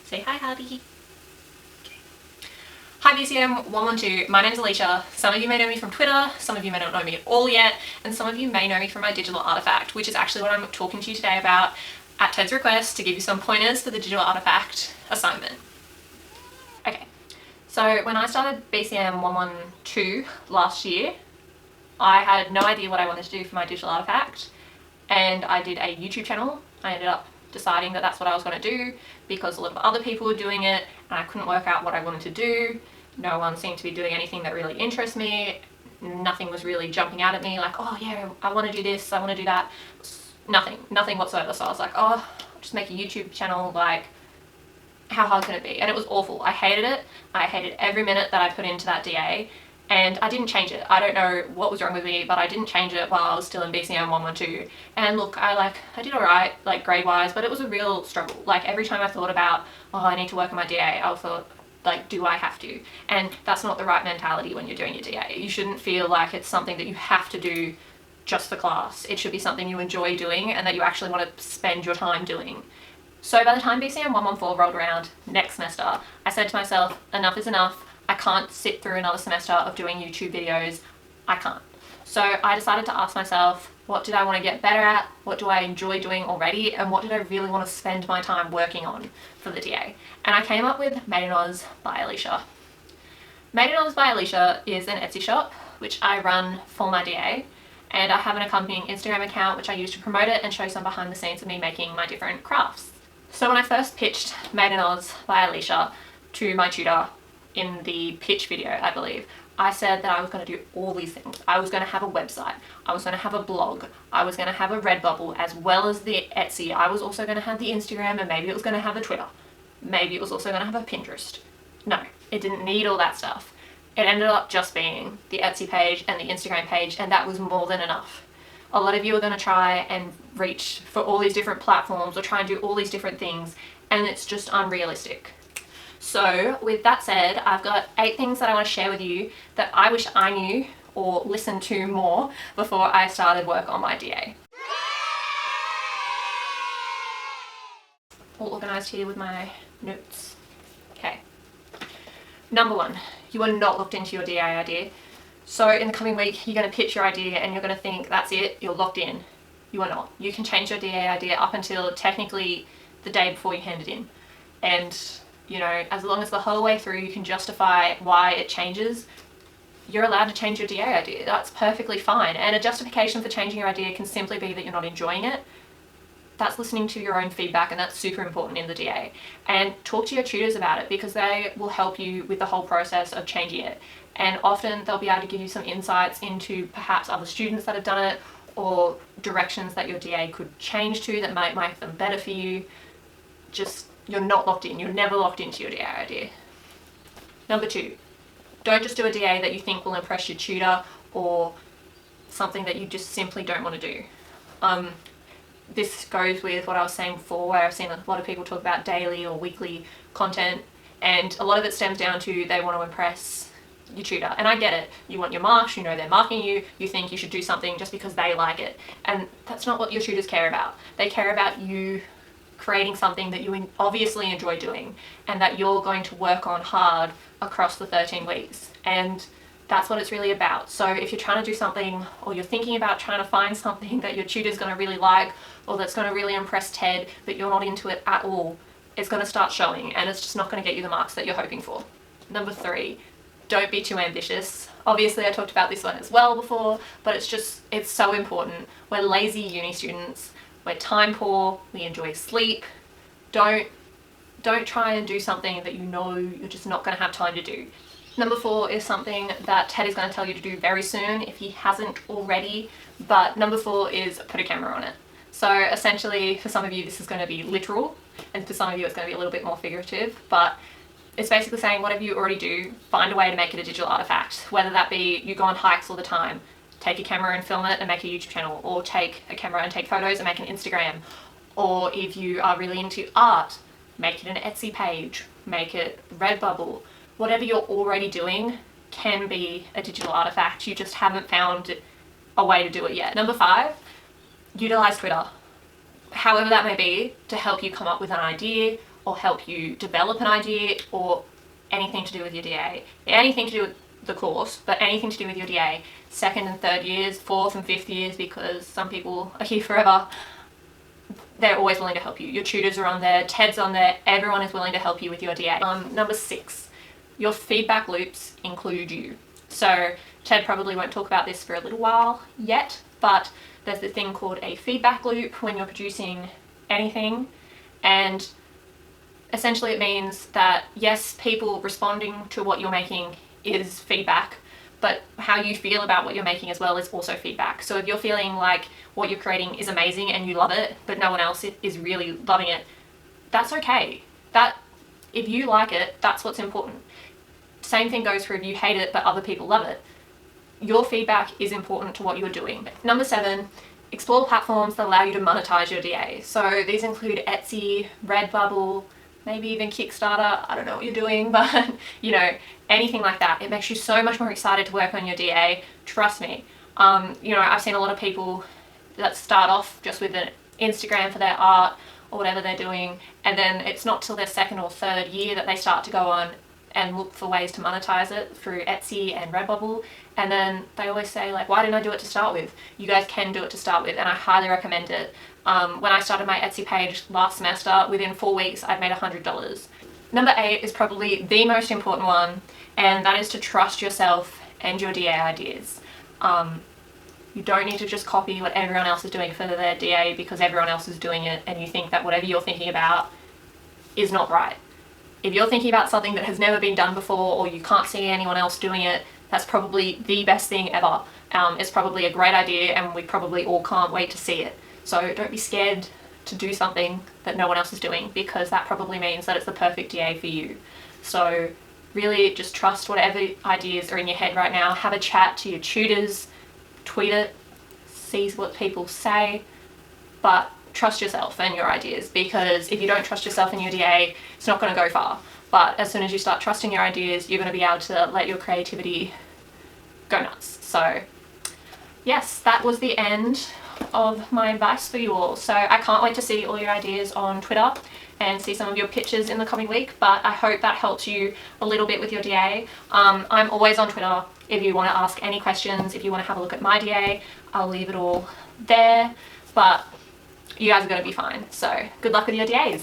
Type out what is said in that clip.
Say hi, Hardy. Okay. Hi BCM 112, my name's Alicia. Some of you may know me from Twitter, some of you may not know me at all yet, and some of you may know me from my digital artifact, which is actually what I'm talking to you today about at Ted's request to give you some pointers for the digital artifact assignment. Okay, so when I started BCM 112 last year, I had no idea what I wanted to do for my digital artifact, and I did a YouTube channel. I ended up deciding that that's what I was going to do because a lot of other people were doing it and I couldn't work out what I wanted to do. No one seemed to be doing anything that really interests me. Nothing was really jumping out at me like, oh yeah, I want to do this, I want to do that. Nothing whatsoever. So I was like, oh, I'll just make a YouTube channel, like how hard can it be? And it was awful. I hated it. I hated every minute that I put into that DA. And I didn't change it. I don't know what was wrong with me, but I didn't change it while I was still in BCM 112. And look, I did alright, like grade-wise, but it was a real struggle. Like every time I thought about, oh, I need to work on my DA, I thought, like, do I have to? And that's not the right mentality when you're doing your DA. You shouldn't feel like it's something that you have to do just for class. It should be something you enjoy doing and that you actually want to spend your time doing. So by the time BCM 114 rolled around next semester, I said to myself, enough is enough. I can't sit through another semester of doing YouTube videos. I can't. So I decided to ask myself, what did I want to get better at? What do I enjoy doing already? And what did I really want to spend my time working on for the DA? And I came up with Made in Oz by Alicia. Made in Oz by Alicia is an Etsy shop, which I run for my DA. And I have an accompanying Instagram account, which I use to promote it and show some behind the scenes of me making my different crafts. So when I first pitched Made in Oz by Alicia to my tutor, in the pitch video, I believe, I said that I was going to do all these things. I was going to have a website, I was going to have a blog, I was going to have a Redbubble as well as the Etsy, I was also going to have the Instagram, and maybe it was going to have a Twitter. Maybe it was also going to have a Pinterest. No, it didn't need all that stuff. It ended up just being the Etsy page and the Instagram page, and that was more than enough. A lot of you are going to try and reach for all these different platforms or try and do all these different things, and it's just unrealistic. So with that said, I've got 8 things that I want to share with you that I wish I knew or listened to more before I started work on my DA. All organised here with my notes. Okay. Number 1, you are not locked into your DA idea. So in the coming week, you're going to pitch your idea and you're going to think that's it, you're locked in. You are not. You can change your DA idea up until technically the day before you hand it in. And you know, as long as the whole way through you can justify why it changes, you're allowed to change your DA idea. That's perfectly fine. And a justification for changing your idea can simply be that you're not enjoying it. That's listening to your own feedback, and that's super important in the DA. And talk to your tutors about it because they will help you with the whole process of changing it. And often they'll be able to give you some insights into perhaps other students that have done it or directions that your DA could change to that might make them better for you. You're not locked in. You're never locked into your DA idea. Number 2, don't just do a DA that you think will impress your tutor or something that you just simply don't want to do. This goes with what I was saying before, where I've seen a lot of people talk about daily or weekly content, and a lot of it stems down to they want to impress your tutor. And I get it. You want your marks, you know they're marking you, you think you should do something just because they like it. And that's not what your tutors care about. They care about you creating something that you obviously enjoy doing and that you're going to work on hard across the 13 weeks. And that's what it's really about. So if you're trying to do something or you're thinking about trying to find something that your tutor's going to really like or that's going to really impress Ted, but you're not into it at all, it's going to start showing and it's just not going to get you the marks that you're hoping for. Number 3, don't be too ambitious. Obviously I talked about this one as well before, but it's so important. We're lazy uni students. We're time poor, we enjoy sleep. Don't try and do something that you know you're just not going to have time to do. Number 4 is something that Ted is going to tell you to do very soon if he hasn't already, but number 4 is put a camera on it. So essentially for some of you this is going to be literal and for some of you it's going to be a little bit more figurative, but it's basically saying whatever you already do, find a way to make it a digital artifact, whether that be you go on hikes all the time, take a camera and film it and make a YouTube channel, or take a camera and take photos and make an Instagram, or if you are really into art, make it an Etsy page, make it Redbubble. Whatever you're already doing can be a digital artifact, you just haven't found a way to do it yet. Number 5, utilize Twitter, however that may be, to help you come up with an idea or help you develop an idea or anything to do with your DA. Anything to do with the course, but anything to do with your DA, 2nd and 3rd years, 4th and 5th years, because some people are here forever, they're always willing to help you. Your tutors are on there, TED's on there, everyone is willing to help you with your DA. Number 6, your feedback loops include you. So TED probably won't talk about this for a little while yet, but there's this thing called a feedback loop when you're producing anything, and essentially it means that yes, people responding to what you're making is feedback, but how you feel about what you're making as well is also feedback. So if you're feeling like what you're creating is amazing and you love it, but no one else is really loving it, that's okay. If you like it, that's what's important. Same thing goes for if you hate it but other people love it. Your feedback is important to what you're doing. Number 7, explore platforms that allow you to monetize your DA. So these include Etsy, Redbubble, maybe even Kickstarter. I don't know what you're doing, but you know, anything like that. It makes you so much more excited to work on your DA. Trust me. You know, I've seen a lot of people that start off just with an Instagram for their art or whatever they're doing, and then it's not till their 2nd or 3rd year that they start to go on and look for ways to monetize it through Etsy and Redbubble. And then they always say, like, why didn't I do it to start with? You guys can do it to start with, and I highly recommend it. When I started my Etsy page last semester, within 4 weeks I'd made $100. Number 8 is probably the most important one, and that is to trust yourself and your DA ideas. You don't need to just copy what everyone else is doing for their DA because everyone else is doing it and you think that whatever you're thinking about is not right. If you're thinking about something that has never been done before or you can't see anyone else doing it, that's probably the best thing ever. It's probably a great idea and we probably all can't wait to see it. So don't be scared to do something that no one else is doing, because that probably means that it's the perfect DA for you. So really just trust whatever ideas are in your head right now. Have a chat to your tutors, tweet it, see what people say, but trust yourself and your ideas, because if you don't trust yourself and your DA, it's not going to go far. But as soon as you start trusting your ideas, you're going to be able to let your creativity go nuts. So yes, that was the end of my advice for you all. So I can't wait to see all your ideas on Twitter and see some of your pictures in the coming week, but I hope that helps you a little bit with your DA. I'm always on Twitter if you want to ask any questions, if you want to have a look at my DA, I'll leave it all there, but you guys are going to be fine. So good luck with your DAs.